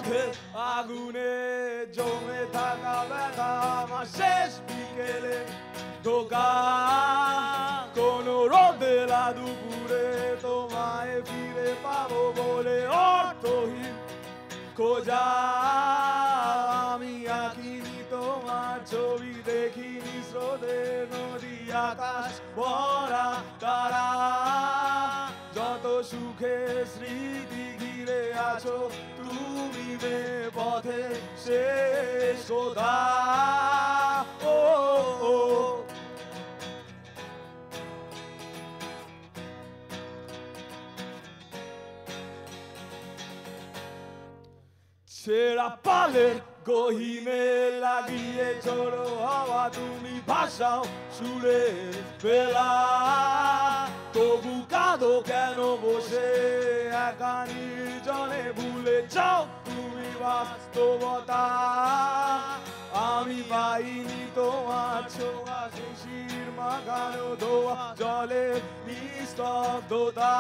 পথে আগুনে জমে থাকা ব্যথা আমার শেষ বিকেলে ধোকা কোনো রোদেলা দুপুরে তোমায় ফিরে পাবো বলে অর্থহীন খোঁজা আমি আঁকিনি তোমার ছবি দেখিনি স্রোতে নদী আকাশ ভরা তারা যত সুখে স্মৃতি ঘিরে আছো তুমি বে পথে শেষ কোথা ও ছেঁড়া পালের গহিনে লাগিয়ে ঝোড়ো হাওয়া তুমি ভাষাও সুরে বেলা তবু কাঁদো কেন বসে একা নির্জনে ভুলে যাও তুমি বাস্তবতা আমি পাইনি তোমার ছোঁয়া শিশির মাখানো ধোয়া জলে নিস্তব্ধতা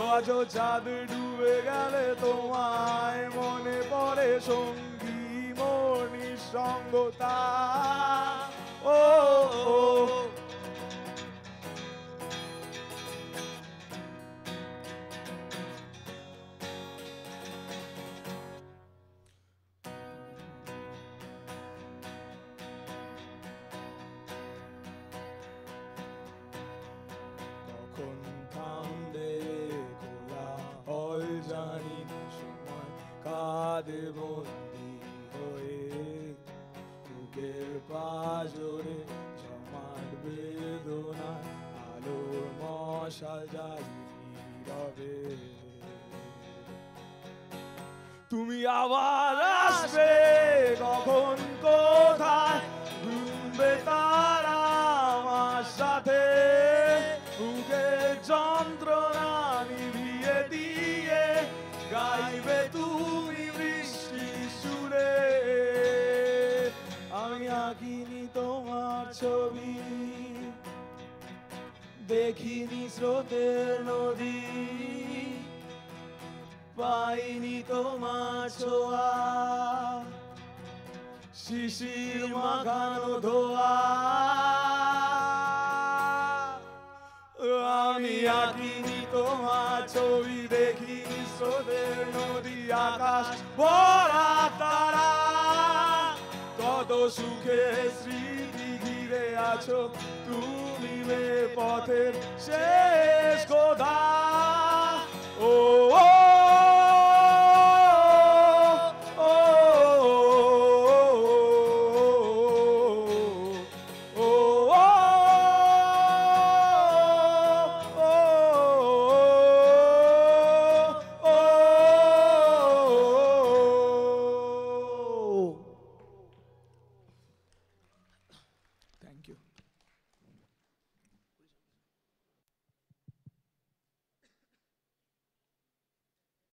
আজ চাঁদ ডুবে গেলে তোমায় মনে পড়ে সঙ্গী মোর নিঃসঙ্গতা ও কখন থামবে জানি না সময় কাঁদে বন্দি হয়ে বুকের পাঁজরে জমাট বেদনা আলোর মশাল জ্বালি নীরবে তুমি আবার আসবে কখন কোথায় ঘুরবে তারা আমার সাথে বুকের যন্ত্রণা নিভিয়ে দিয়ে গাইবে তুমি বৃষ্টি সুরে আমি আঁকিনি তোমার ছবি দেখিনি স্রোতের নদী পাইনি তোমার ছোঁয়া শিশির মাখানো ধোয়া আমি আঁকিনি তোমার ছবি দেখিনি স্রোতের নদী আকাশ ভরা তারা কত সুখে স্মৃতি ঘিরে আছো তুমি পথের শেষ কোথা